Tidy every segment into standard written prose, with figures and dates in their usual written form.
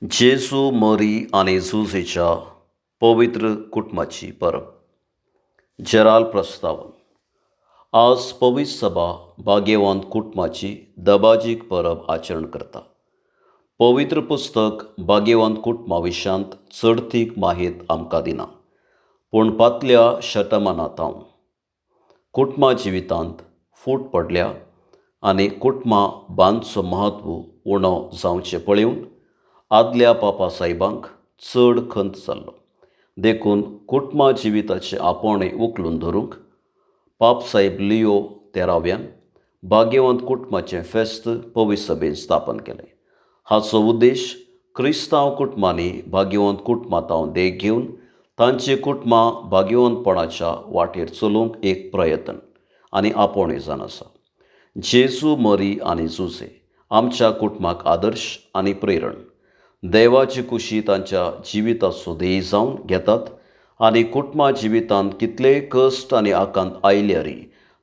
जेजू मरी आणि झुजेच्या पवित्र कुटुंबाची परब. जराल प्रस्तावन. आज पवित्र सभा भाग्यवान कुटुंबाची दबाजीक परब आचरण करता. पवित्र पुस्तक भाग्यवान कुटुंबा विशांत चडतीक माहीत आमकां दिना, पूण फाटल्या शतमानांत कुटुंबा जिवितांत फूट पडल्या आनी कुटुंबा बांदचो म्हत्व उणो जावचें पळोवन आदल्या पापा साहेबांक चड खंत जाल्लो. देखून कुटुंबा जिविताचे आपोवणें उखलून धरूंक पाप साहेब लियो 13व्यान भाग्यवंत कुटुंबाचें फेस्त पवित्र सभेन स्थापन केलें. हाचो उद्देश क्रिस्तांव कुटुंबांनी भाग्यवंत कुटुंबांत देख घेवन तांची कुटुंबां भाग्यवंतपणाच्या वाटेर चलोवंक एक प्रयत्न आनी आपोवणें जावन आसा. जेजू मरी आनी झुजे आमच्या कुटुंबाक आदर्श आनी प्रेरण. देवाची कुशी तांच्या जिविताचो ध्येय जावन घेतात आनी कुटुंबा जिवितांत कितलेय कश्ट आनी आकांत आयल्यारय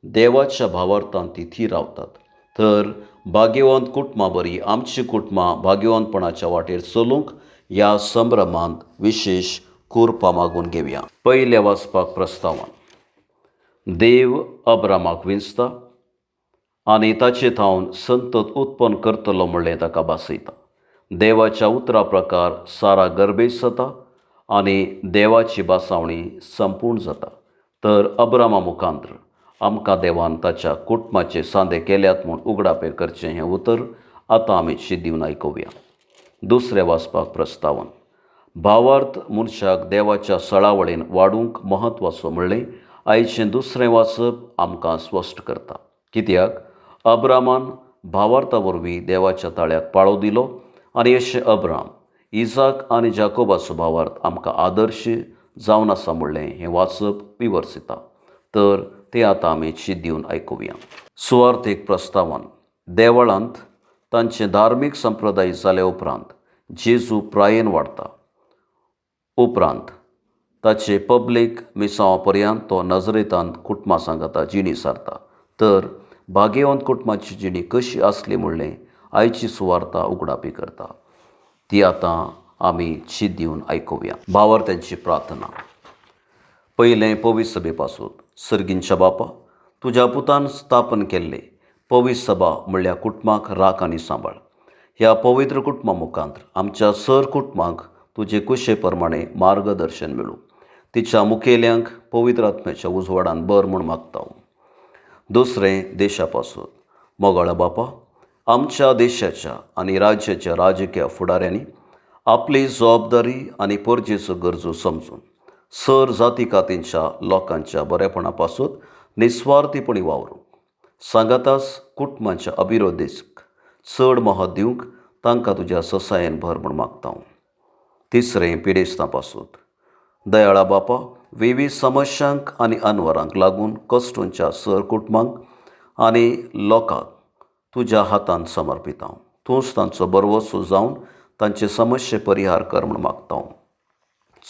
देवाच्या भावार्थान ती रावतात. तर भाग्यवंत कुटुंबा बरी आमची कुटुंबां भाग्यवंतपणाच्या वाटेर चलूंक ह्या संभ्रमांत विशेष कुरपा मागून घेवया. पयल्या वाचपाक प्रस्तावन. देव अब्रामाक विंचता आनी ताचे थावन संतत उत्पन्न करतलो म्हणलें ताका भासयता. देवाच्या उतरा प्रकार सारा गर्भेश जाता आनी देवाची बासावणी संपूर्ण जाता. तर अब्रामा मुखांतर आमकां देवान ताच्या कुटुंबाचे सांदे केल्यात म्हूण उगडापेर करचें हें उतर आतां आमी शिद्दिवन आयकुया. दुसरें वाचपाक प्रस्तावन. भावार्थ मनशाक देवाच्या सळावळेन वाडूंक म्हत्वाचो म्हणलें आयचें दुसरें वाचप आमकां स्पश्ट करता. कित्याक अब्रामान भावार्था वरवीं देवाच्या ताळ्याक पाळो दिलो आनी अशें अब्राम, इजाक आनी जाकोबाचो भावार्थ आमकां आदर्श जावन आसा म्हणलें हें वाचप विवर्सिता. तर तें आतां आमी शिद्दिवन आयकुया. सुवार्थीक प्रस्तावन. देवळांत तांचे धार्मीक संप्रदाय जाल्या उपरांत जेजू प्रायेन वाडटा. उपरांत ताचे पब्लीक मिसांवा पर्यंत तो नजरेतांत कुटुंबा सांगाता जिणी सारता. तर भाग्यवंत कुटुंबाची जिणी कशी आसली म्हणलें आयची सुवार्ता उगडापी करता. ती आतां आमी शिद्दिवन आयकुया. भावार्थ्यांची प्रार्थना. पयलें पवित्र सभे पासून. सर्गींच्या बापा, तुज्या पुतान स्थापन केल्ले पवित्र सभा म्हणल्यार कुटुंबाक राख आनी सांबाळ. ह्या पवित्र कुटुंबा मुखांतर आमच्या सर कुटुंबाक तुजे कुशे प्रमाणें मार्गदर्शन मेळूं. तिच्या मुखेल्यांक पवित्र आत्म्याच्या उजवाडान बर म्हूण मागता. दुसरें देशा पासून. मोगाळ बापा, आमच्या देशाच्या आनी राज्याच्या राजकीय फुडाऱ्यांनी आपली जबाबदारी आनी परजेच्यो गरजो समजून सर जाती खातींच्या लोकांच्या बरेपणा पासून निस्वार्थीपणी वावरूंक सांगाताच कुटुंबाच्या अभिवृद्धीक चड महत्व दिवंक तांकां तुज्या ससायन भर म्हूण मागता. तिसरें पिडेस्तां पासून. दयाळा बापा, विविध समस्यांक आनी अनवरांक लागून कश्टूंच्या सर कुटुंबांक आनी लोकांक तुज्या हातांत समर्पिता. तूंच तांचो बरवसो जावन तांचे समस्ये परिहार कर म्हूण मागता.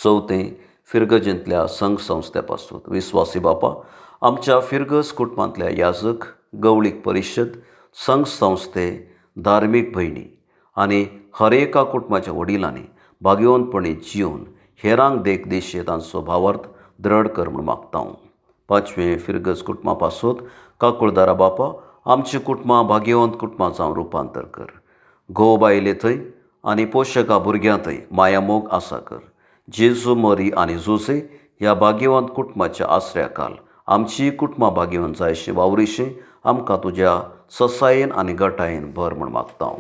चवथें फिरगजेंतल्या संघ संस्थे पासून. विस्वासी बापा, आमच्या फिरगज कुटुंबांतल्या याजक, गवळीक परिशद, संघ संस्थे, धार्मीक भयणी आनी हर एका कुटुंबाच्या वडिलांनी भाग्यवंतपणी जिवन हेरांक देख दिशे तांचो भावार्थ दृढ कर म्हूण मागता. पांचवें फिरगज कुटुंबा पासून. काकुळदारा बापा, आमची कुटुंबां भाग्यवंत कुटुंबां जावन रुपांतर कर. घोव बायले थंय आनी पोशका भुरग्यां थंय माया मोग आसा कर. जेजू मरी आनी झुजे ह्या भाग्यवंत कुटुंबाच्या आसऱ्या खाल आमचीं कुटुंबां भाग्यवंत जायशीं वावरिशीं आमकां तुज्या ससायेन आनी गटायेन भर म्हूण मागता.